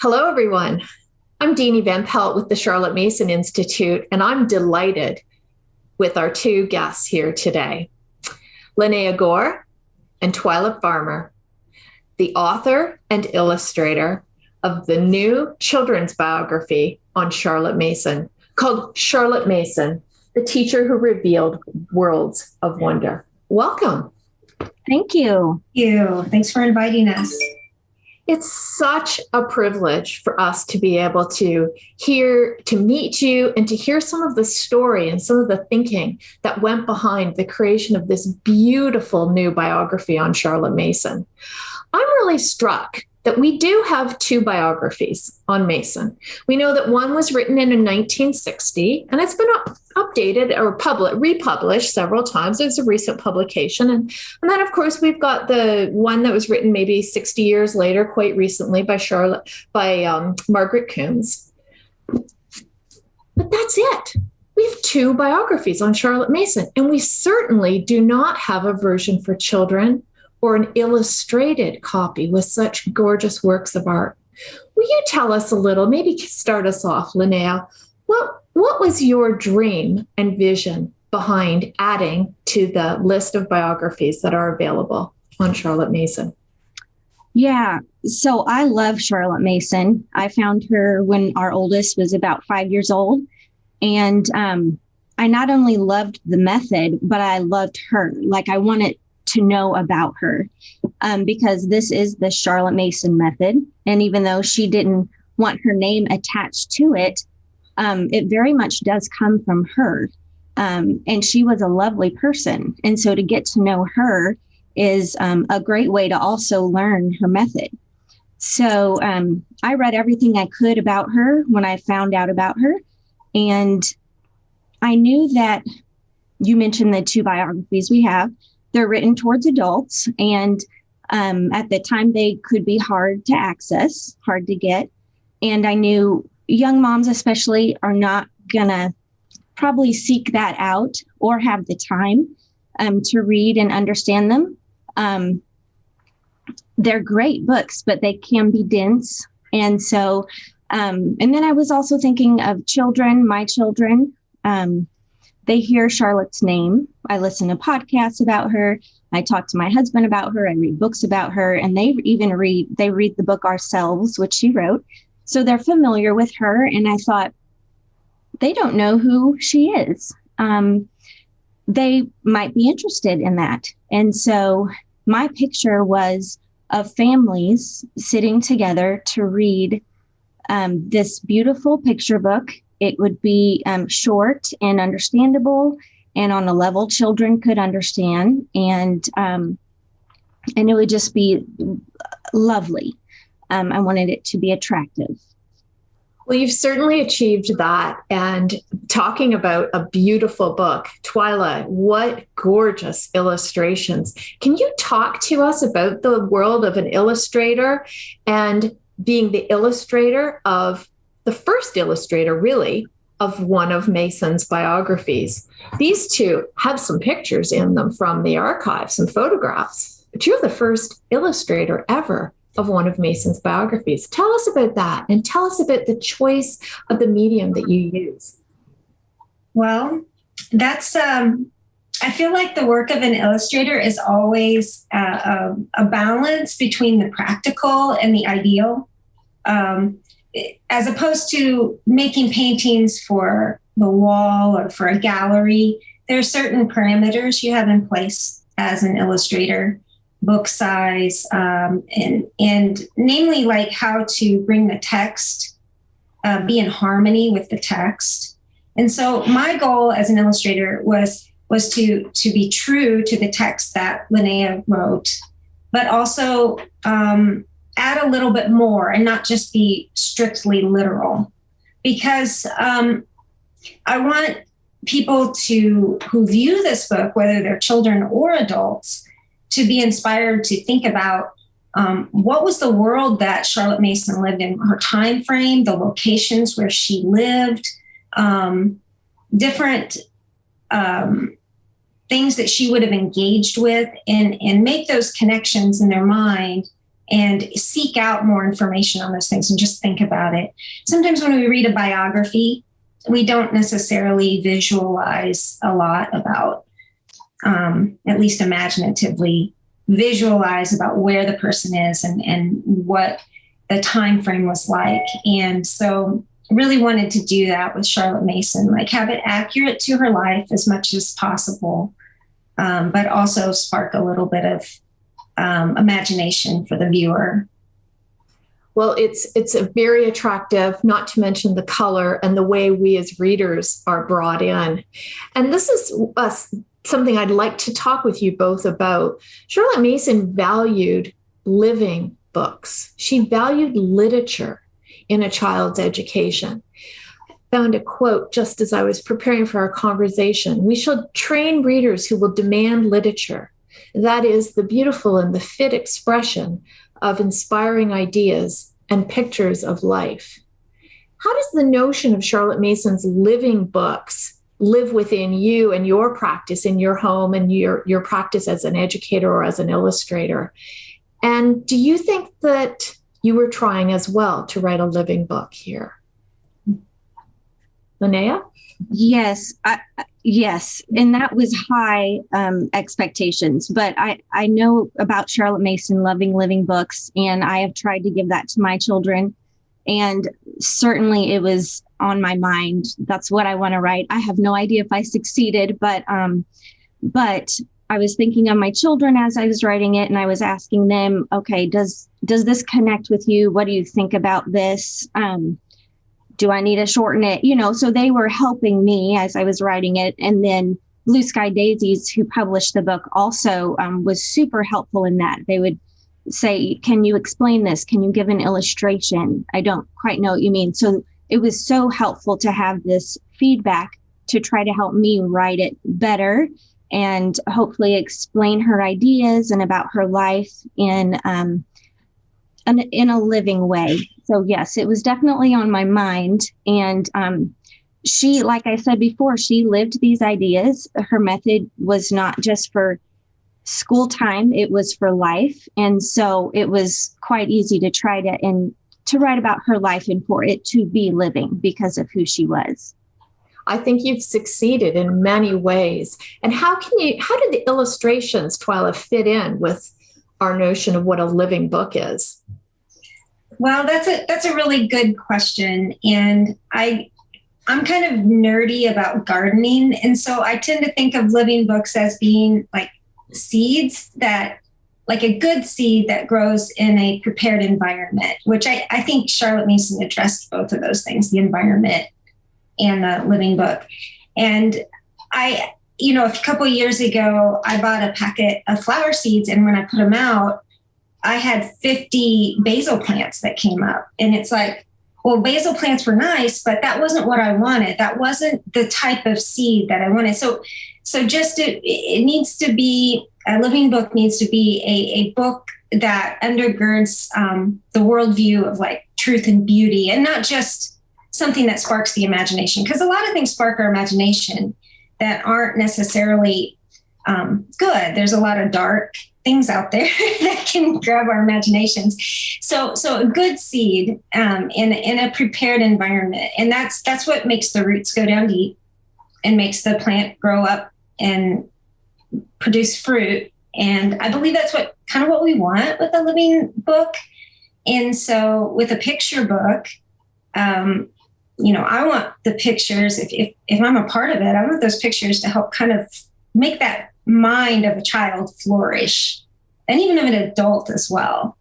Hello, everyone. I'm Deani Van Pelt with the Charlotte Mason Institute, and I'm delighted with our two guests here today, Lanaya Gore and Twila Farmer, the author and illustrator of the new children's biography on Charlotte Mason called Charlotte Mason, the teacher who revealed worlds of wonder. Welcome. Thank you. Thank you. Thanks for inviting us. It's such a privilege for us to be able to meet you and to hear some of the story and some of the thinking that went behind the creation of this beautiful new biography on Charlotte Mason. I'm really struck that we do have two biographies on Mason. We know that one was written in 1960, and it's been updated or republished several times. It was a recent publication. And then, of course, we've got the one that was written maybe 60 years later, quite recently, by Margaret Coombs. But that's it. We have two biographies on Charlotte Mason, and we certainly do not have a version for children or an illustrated copy with such gorgeous works of art. Will you tell us a little, maybe start us off, Lanaya, what was your dream and vision behind adding to the list of biographies that are available on Charlotte Mason? Yeah, so I love Charlotte Mason. I found her when our oldest was about 5 years old. And I not only loved the method, but I loved her. Like, I wanted to know about her because this is the Charlotte Mason method. And even though she didn't want her name attached to it, it very much does come from her. And she was a lovely person. And so to get to know her is a great way to also learn her method. So I read everything I could about her when I found out about her. And I knew that you mentioned the two biographies we have. They're written towards adults, and at the time they could be hard to access, hard to get. And I knew young moms especially are not going to probably seek that out or have the time to read and understand them. They're great books, but they can be dense. And so, and then I was also thinking of children, my children. They hear Charlotte's name. I listen to podcasts about her. I talk to my husband about her. I read books about her, and they read the book Ourselves, which she wrote. So they're familiar with her. And I thought, they don't know who she is. They might be interested in that. And so my picture was of families sitting together to read this beautiful picture book. It would be short and understandable and on a level children could understand. And it would just be lovely. I wanted it to be attractive. Well, you've certainly achieved that. And talking about a beautiful book, Twila, what gorgeous illustrations. Can you talk to us about the world of an illustrator and being the illustrator of the first illustrator, really, of one of Mason's biographies? These two have some pictures in them from the archives, some photographs, but you're the first illustrator ever of one of Mason's biographies. Tell us about that, and tell us about the choice of the medium that you use. Well, that's, I feel like the work of an illustrator is always a balance between the practical and the ideal. As opposed to making paintings for the wall or for a gallery, there are certain parameters you have in place as an illustrator, book size, and namely like how to bring the text, be in harmony with the text. And so my goal as an illustrator was to be true to the text that Lanaya wrote, but also add a little bit more and not just be strictly literal, because I want people who view this book, whether they're children or adults, to be inspired to think about what was the world that Charlotte Mason lived in, her time frame, the locations where she lived, different things that she would have engaged with, and make those connections in their mind and seek out more information on those things and just think about it. Sometimes when we read a biography, we don't necessarily visualize a lot about, at least imaginatively, visualize about where the person is and what the time frame was like. And so really wanted to do that with Charlotte Mason, like have it accurate to her life as much as possible, but also spark a little bit of imagination for the viewer. Well, it's a very attractive, not to mention the color and the way we as readers are brought in. And this is something I'd like to talk with you both about. Charlotte Mason valued living books. She valued literature in a child's education. I found a quote just as I was preparing for our conversation. We shall train readers who will demand literature. That is the beautiful and the fit expression of inspiring ideas and pictures of life. How does the notion of Charlotte Mason's living books live within you and your practice in your home and your practice as an educator or as an illustrator? And do you think that you were trying as well to write a living book here? Lanaya? Yes, yes. And that was high expectations. But I know about Charlotte Mason loving living books, and I have tried to give that to my children. And certainly it was on my mind. That's what I want to write. I have no idea if I succeeded, but I was thinking of my children as I was writing it, and I was asking them, okay, does this connect with you? What do you think about this? Do I need to shorten it? So they were helping me as I was writing it. And then Blue Sky Daisies, who published the book, also was super helpful in that. They would say, can you explain this? Can you give an illustration? I don't quite know what you mean. So it was so helpful to have this feedback to try to help me write it better and hopefully explain her ideas and about her life in a living way. So yes, it was definitely on my mind. And she, like I said before, she lived these ideas. Her method was not just for school time, it was for life. And so it was quite easy to try to write about her life and for it to be living because of who she was. I think you've succeeded in many wahow did the illustrations, Twila, fit in with our notion of what a living book is? Well, that's a really good question. And I'm kind of nerdy about gardening. And so I tend to think of living books as being like seeds like a good seed that grows in a prepared environment, which I think Charlotte Mason addressed both of those things, the environment and the living book. And a couple of years ago, I bought a packet of flower seeds. And when I put them out, I had 50 basil plants that came up. And it's like, well, basil plants were nice, but that wasn't what I wanted. That wasn't the type of seed that I wanted. So just it needs to be, a living book needs to be a book that undergirds the worldview of like truth and beauty, and not just something that sparks the imagination. Because a lot of things spark our imagination that aren't necessarily good. There's a lot of dark things out there that can grab our imaginations. So a good seed in a prepared environment, and that's what makes the roots go down deep and makes the plant grow up and produce fruit. And I believe that's what we want with a living book. And so with a picture book, I want the pictures, if I'm a part of it, I want those pictures to help kind of make that mind of a child flourish, and even of an adult as well.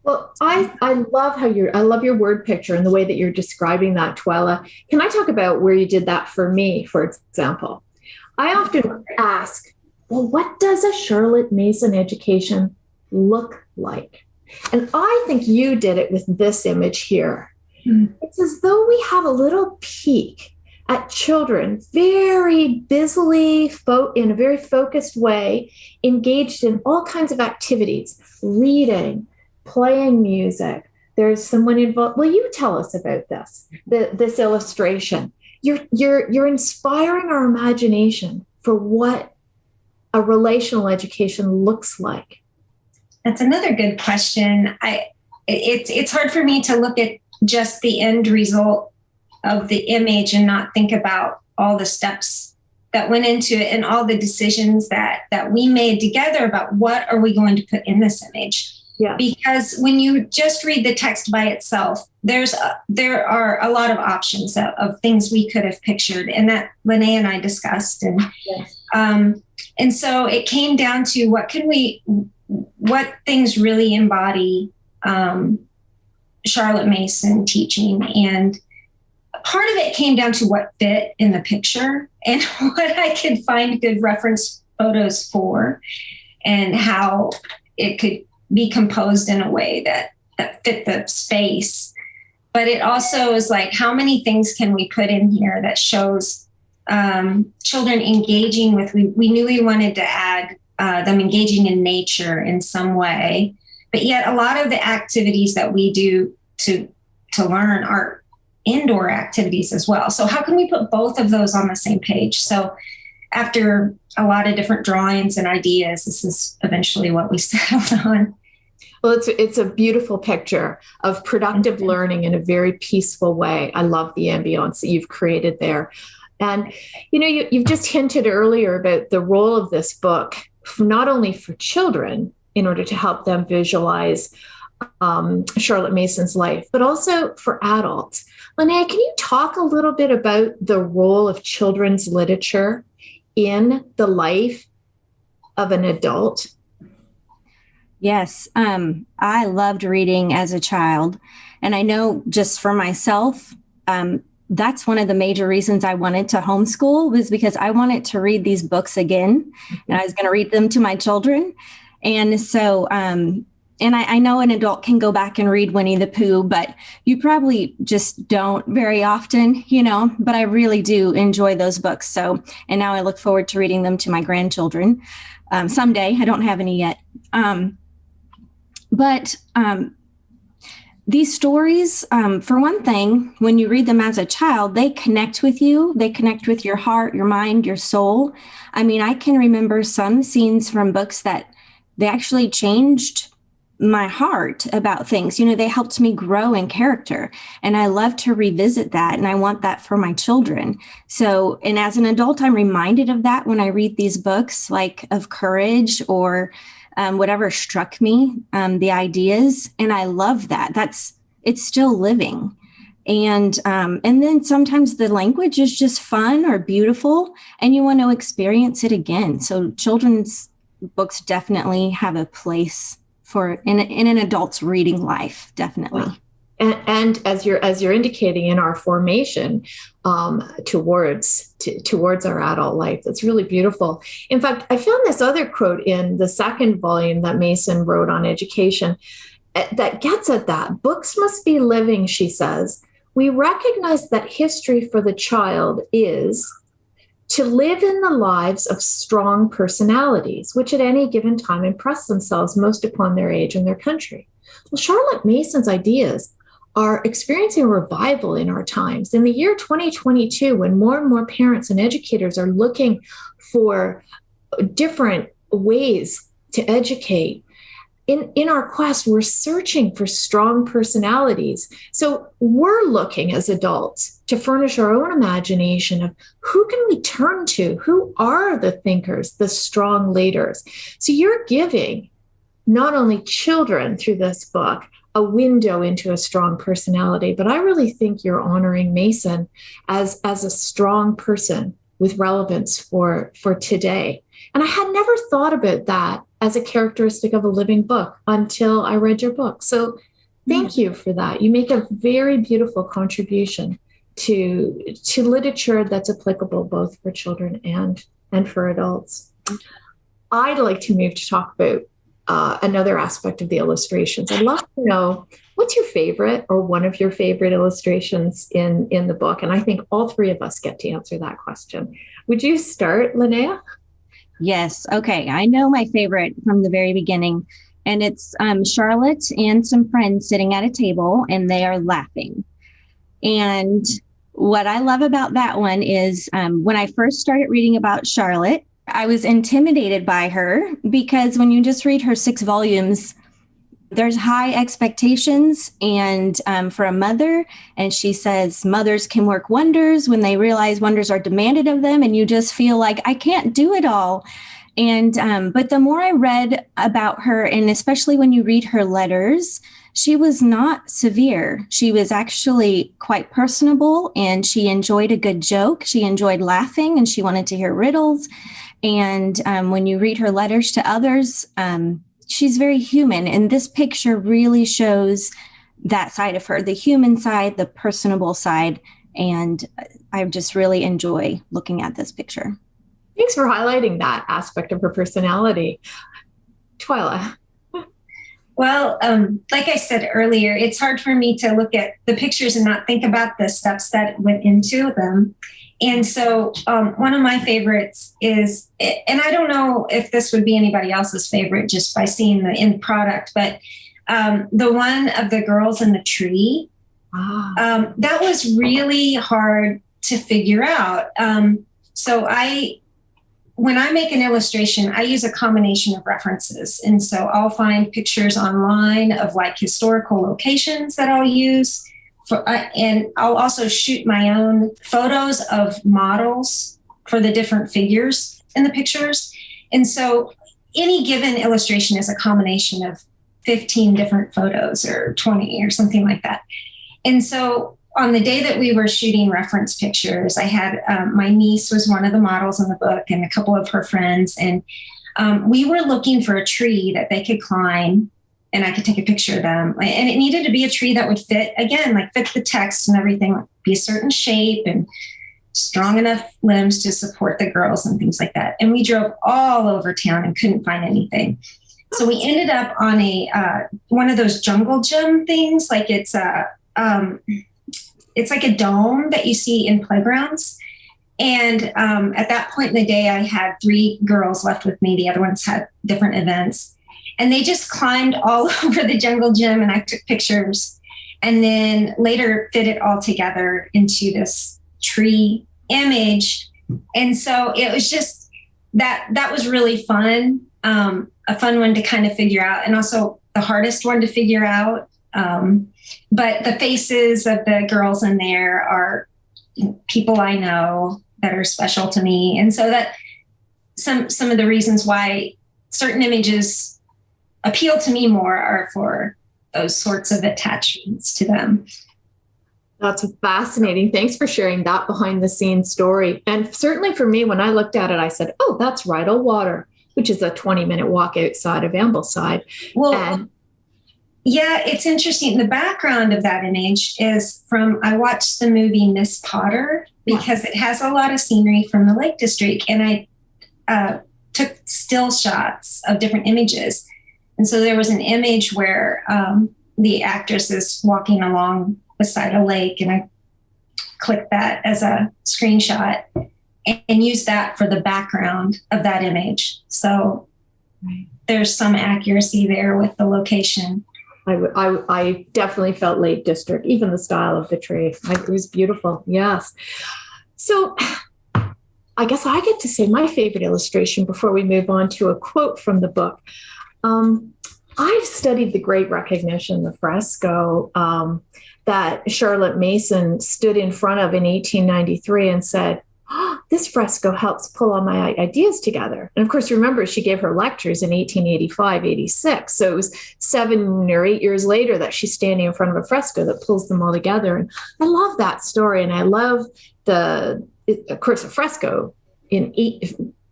Well, I love your word picture and the way that you're describing that, Twila. Can I talk about where you did that for me, for example? I often ask, well, what does a Charlotte Mason education look like? And I think you did it with this image here. Mm. It's as though we have a little peek at children very busily, in a very focused way, engaged in all kinds of activities, reading, playing music. There's someone involved. Will you tell us about this illustration? You're inspiring our imagination for what a relational education looks like. That's another good question. It's hard for me to look at just the end result of the image and not think about all the steps that went into it and all the decisions that we made together about what are we going to put in this image. Yeah. Because when you just read the text by itself, there are a lot of options of things we could have pictured, and that Lanaya and I discussed. And yes. And so it came down to what things really embody Charlotte Mason teaching. And part of it came down to what fit in the picture and what I could find good reference photos for, and how it could be composed in a way that fit the space. But it also is like, how many things can we put in here that shows children engaging with, we knew we wanted to add them engaging in nature in some way, but yet a lot of the activities that we do to learn are indoor activities as well. So how can we put both of those on the same page? So after a lot of different drawings and ideas, this is eventually what we settled on. Well, it's a beautiful picture of productive learning in a very peaceful way. I love the ambience that you've created there. And, you've just hinted earlier about the role of this book, not only for children in order to help them visualize Charlotte Mason's life, but also for adults. Lanaya, can you talk a little bit about the role of children's literature in the life of an adult? Yes, I loved reading as a child. And I know just for myself, that's one of the major reasons I wanted to homeschool, was because I wanted to read these books again, and I was going to read them to my children. And so, and I know an adult can go back and read Winnie the Pooh, but you probably just don't very often, but I really do enjoy those books. So, and now I look forward to reading them to my grandchildren someday. I don't have any yet. But these stories, for one thing, when you read them as a child, they connect with you. They connect with your heart, your mind, your soul. I mean, I can remember some scenes from books that they actually changed my heart about things. They helped me grow in character. And I love to revisit that. And I want that for my children. So, and as an adult, I'm reminded of that when I read these books, like of courage or whatever struck me, the ideas. And I love that. It's still living. And then sometimes the language is just fun or beautiful and you want to experience it again. So children's books definitely have a place in an adult's reading life, definitely. And as you're indicating, in our formation towards our adult life, that's really beautiful. In fact, I found this other quote in the second volume that Mason wrote on education that gets at that. Books must be living, she says. We recognize that history for the child is to live in the lives of strong personalities, which at any given time impress themselves most upon their age and their country. Well, Charlotte Mason's ideas are experiencing a revival in our times. In the year 2022, when more and more parents and educators are looking for different ways to educate, in our quest, we're searching for strong personalities. So we're looking as adults to furnish our own imagination of who can we turn to? Who are the thinkers, the strong leaders? So you're giving not only children through this book a window into a strong personality, but I really think you're honoring Mason as a strong person with relevance for today. And I had never thought about that as a characteristic of a living book until I read your book. So thank you for that. You make a very beautiful contribution to literature that's applicable both for children and for adults. I'd like to move to talk about another aspect of the illustrations. I'd love to know, what's your favorite or one of your favorite illustrations in the book? And I think all three of us get to answer that question. Would you start, Lanaya? Yes. Okay. I know my favorite from the very beginning, and it's Charlotte and some friends sitting at a table and they are laughing. And what I love about that one is when I first started reading about Charlotte, I was intimidated by her because when you just read her 6 volumes, there's high expectations and for a mother, and she says mothers can work wonders when they realize wonders are demanded of them, and you just feel like I can't do it all. And but the more I read about her, and especially when you read her letters, she was not severe. She was actually quite personable, and she enjoyed a good joke. She enjoyed laughing, and she wanted to hear riddles. And when you read her letters to others, she's very human. And this picture really shows that side of her, the human side, the personable side. And I just really enjoy looking at this picture. Thanks for highlighting that aspect of her personality. Twila. Well, like I said earlier, it's hard for me to look at the pictures and not think about the steps that went into them. And so one of my favorites is, and I don't know if this would be anybody else's favorite just by seeing the end product, but the one of the girls in the tree, that was really hard to figure out. So when I make an illustration, I use a combination of references. And so I'll find pictures online of like historical locations that I'll use. And I'll also shoot my own photos of models for the different figures in the pictures. And so any given illustration is a combination of 15 different photos or 20 or something like that. And so on the day that we were shooting reference pictures, I had my niece was one of the models in the book and a couple of her friends. And we were looking for a tree that they could climb and I could take a picture of them. And it needed to be a tree that would fit, again, like fit the text and everything, like be a certain shape and strong enough limbs to support the girls and things like that. And we drove all over town and couldn't find anything. So we ended up on one of those jungle gym things. Like it's like a dome that you see in playgrounds. And at that point in the day, I had 3 girls left with me. The other ones had different events. And they just climbed all over the jungle gym and I took pictures and then later fit it all together into this tree image. And so it was just that was really fun, a fun one to kind of figure out and also the hardest one to figure out. But the faces of the girls in there are people I know that are special to me. And so that some of the reasons why certain images appeal to me more are for those sorts of attachments to them. That's fascinating. Thanks for sharing that behind the scenes story. And certainly for me, when I looked at it, I said, oh, that's Rydal Water, which is a 20-minute walk outside of Ambleside. Well, yeah, it's interesting. The background of that image is I watched the movie Miss Potter because it has a lot of scenery from the Lake District. And I took still shots of different images. And so there was an image where the actress is walking along beside a lake, and I clicked that as a screenshot and used that for the background of that image. So there's some accuracy there with the location. I definitely felt Lake District, even the style of the tree. It was beautiful. Yes. So I guess I get to say my favorite illustration before we move on to a quote from the book. I've studied the Great Recognition, the fresco that Charlotte Mason stood in front of in 1893 and said, oh, this fresco helps pull all my ideas together. And of course, remember, she gave her lectures in 1885, 86. So it was 7 or 8 years later that she's standing in front of a fresco that pulls them all together. And I love that story. And I love of course, a fresco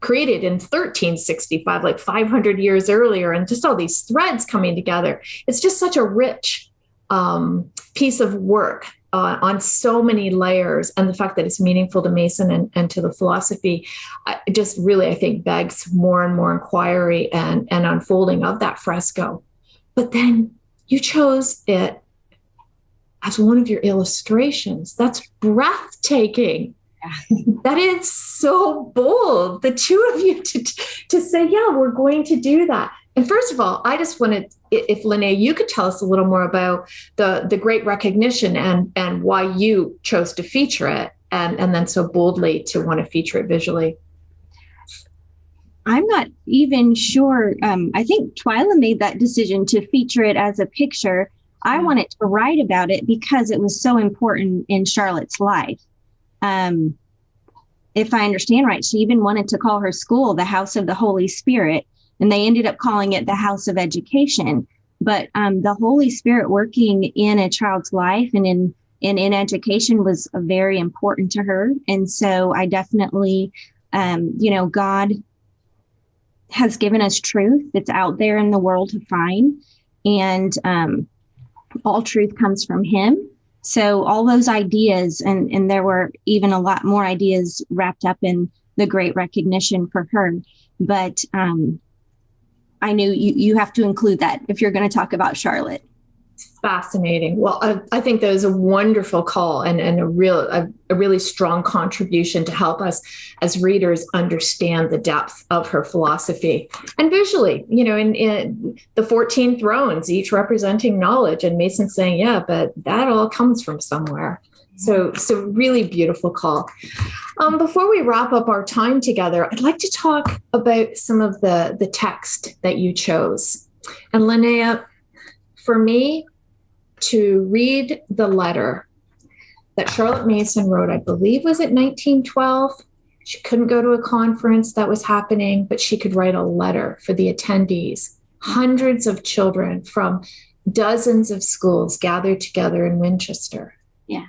created in 1365, like 500 years earlier, and just all these threads coming together. It's just such a rich piece of work on so many layers. And the fact that it's meaningful to Mason and to the philosophy just really, I think, begs more and more inquiry and unfolding of that fresco. But then you chose it as one of your illustrations. That's breathtaking. That is so bold, the two of you to say, yeah, we're going to do that. And first of all, I just wanted, if Lanaya, you could tell us a little more about the Great Recognition and why you chose to feature it and then so boldly to want to feature it visually. I'm not even sure. I think Twila made that decision to feature it as a picture. I wanted to write about it because it was so important in Charlotte's life. If I understand right, she even wanted to call her school the House of the Holy Spirit, and they ended up calling it the House of Education. But the Holy Spirit working in a child's life and in education was very important to her. And so I definitely, God has given us truth that's out there in the world to find. And all truth comes from him. So all those ideas, and there were even a lot more ideas wrapped up in the great recognition for her. But I knew you have to include that if you're going to talk about Charlotte. Fascinating. Well, I think that was a wonderful call and a really strong contribution to help us as readers understand the depth of her philosophy. And visually, in the 14 thrones, each representing knowledge, and Mason saying, yeah, but that all comes from somewhere. So really beautiful call. Before we wrap up our time together, I'd like to talk about some of the text that you chose. And Lanaya, for me, to read the letter that Charlotte Mason wrote, I believe was it 1912. She couldn't go to a conference that was happening, but she could write a letter for the attendees. Hundreds of children from dozens of schools gathered together in Winchester. Yeah.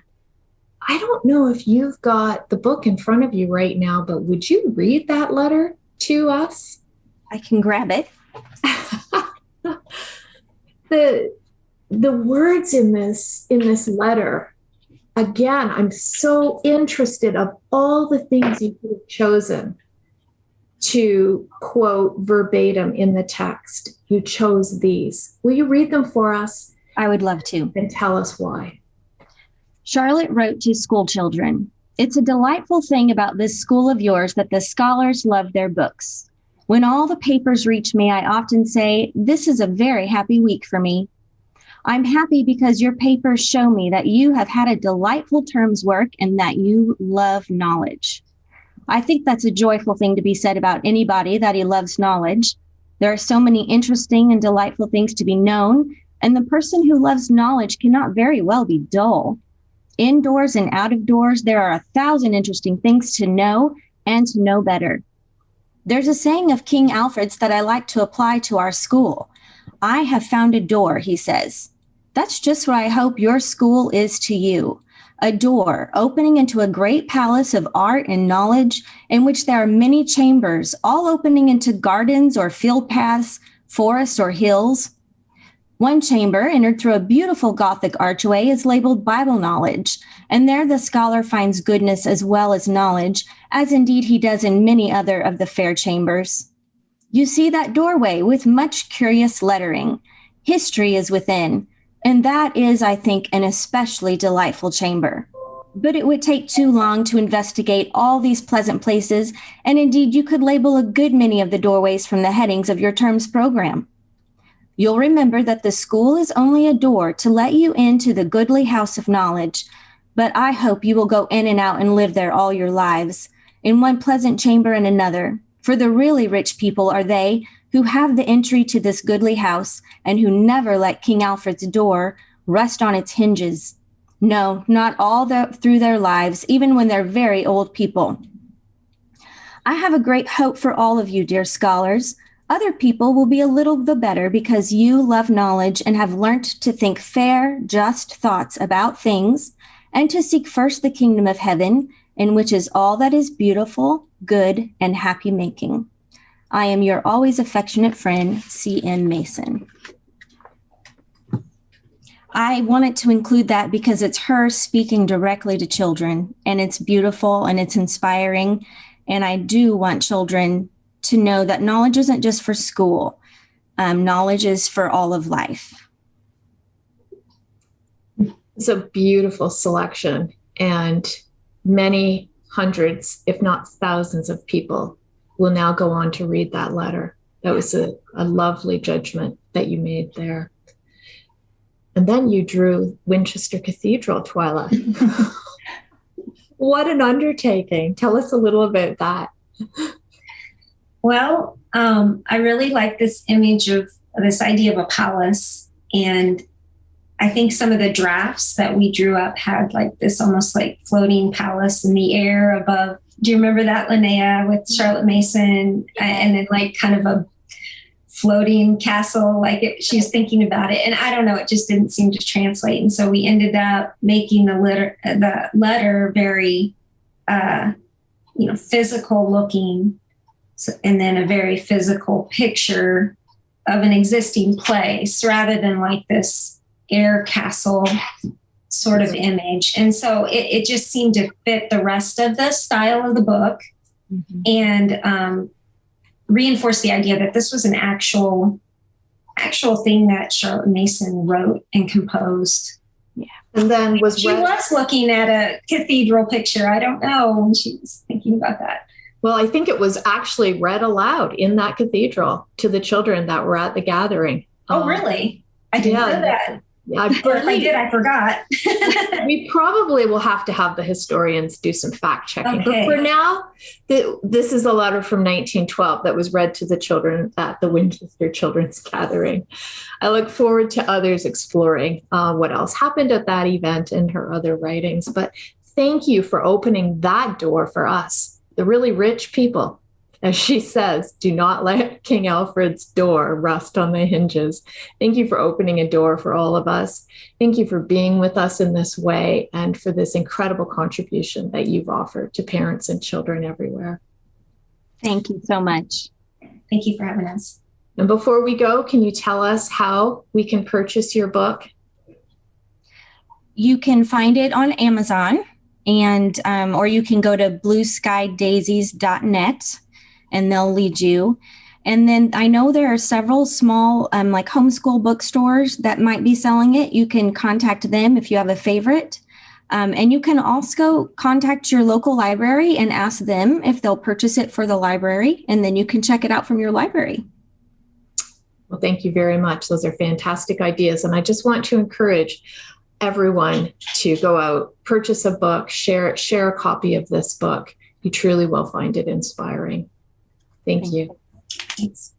I don't know if you've got the book in front of you right now, but would you read that letter to us? I can grab it. The words in this letter, again, I'm so interested of all the things you could have chosen to quote verbatim in the text. You chose these. Will you read them for us? I would love to. And tell us why. Charlotte wrote to school children, "It's a delightful thing about this school of yours that the scholars love their books. When all the papers reach me, I often say, this is a very happy week for me. I'm happy because your papers show me that you have had a delightful term's work and that you love knowledge. I think that's a joyful thing to be said about anybody, that he loves knowledge. There are so many interesting and delightful things to be known, and the person who loves knowledge cannot very well be dull. Indoors and out of doors, there are 1,000 interesting things to know and to know better. There's a saying of King Alfred's that I like to apply to our school. I have found a door, he says. That's just what I hope your school is to you. A door opening into a great palace of art and knowledge in which there are many chambers, all opening into gardens or field paths, forests or hills. One chamber, entered through a beautiful Gothic archway, is labeled Bible knowledge, and there the scholar finds goodness as well as knowledge, as indeed he does in many other of the fair chambers. You see that doorway with much curious lettering. History is within, and that is, I think, an especially delightful chamber. But it would take too long to investigate all these pleasant places, and indeed you could label a good many of the doorways from the headings of your term's program. You'll remember that the school is only a door to let you into the goodly house of knowledge, but I hope you will go in and out and live there all your lives, in one pleasant chamber and another, for the really rich people are they who have the entry to this goodly house and who never let King Alfred's door rest on its hinges. No, not all through their lives, even when they're very old people. I have a great hope for all of you, dear scholars. Other people will be a little the better because you love knowledge and have learnt to think fair, just thoughts about things, and to seek first the kingdom of heaven, in which is all that is beautiful, good, and happy making. I am your always affectionate friend, C.M. Mason." I wanted to include that because it's her speaking directly to children, and it's beautiful and it's inspiring. And I do want children to know that knowledge isn't just for school. Knowledge is for all of life. It's a beautiful selection, and many hundreds, if not thousands of people will now go on to read that letter. That was a lovely judgment that you made there. And then you drew Winchester Cathedral, Twila. What an undertaking. Tell us a little about that. Well, I really like this image of this idea of a palace. And I think some of the drafts that we drew up had like this almost like floating palace in the air above. Do you remember that, Lanaya, with Charlotte Mason? And then like kind of a floating castle, like she was thinking about it. And I don't know, it just didn't seem to translate. And so we ended up making the letter very, physical looking. So, and then a very physical picture of an existing place rather than like this air castle sort of image. And so it just seemed to fit the rest of the style of the book, and reinforce the idea that this was an actual thing that Charlotte Mason wrote and composed. Yeah. And then she was looking at a cathedral picture. I don't know when she was thinking about that. Well, I think it was actually read aloud in that cathedral to the children that were at the gathering. Oh, really? I didn't know that. Yeah, or if I did, I forgot. We probably will have to have the historians do some fact checking. Okay. But for now, this is a letter from 1912 that was read to the children at the Winchester Children's Gathering. I look forward to others exploring what else happened at that event and her other writings. But thank you for opening that door for us, the really rich people. As she says, do not let King Alfred's door rust on the hinges. Thank you for opening a door for all of us. Thank you for being with us in this way and for this incredible contribution that you've offered to parents and children everywhere. Thank you so much. Thank you for having us. And before we go, can you tell us how we can purchase your book? You can find it on Amazon, and or you can go to blueskydaisies.net. and they'll lead you. And then I know there are several small like homeschool bookstores that might be selling it. You can contact them if you have a favorite. And you can also contact your local library and ask them if they'll purchase it for the library. And then you can check it out from your library. Well, thank you very much. Those are fantastic ideas. And I just want to encourage everyone to go out, purchase a book, share a copy of this book. You truly will find it inspiring. Thank you. Thanks.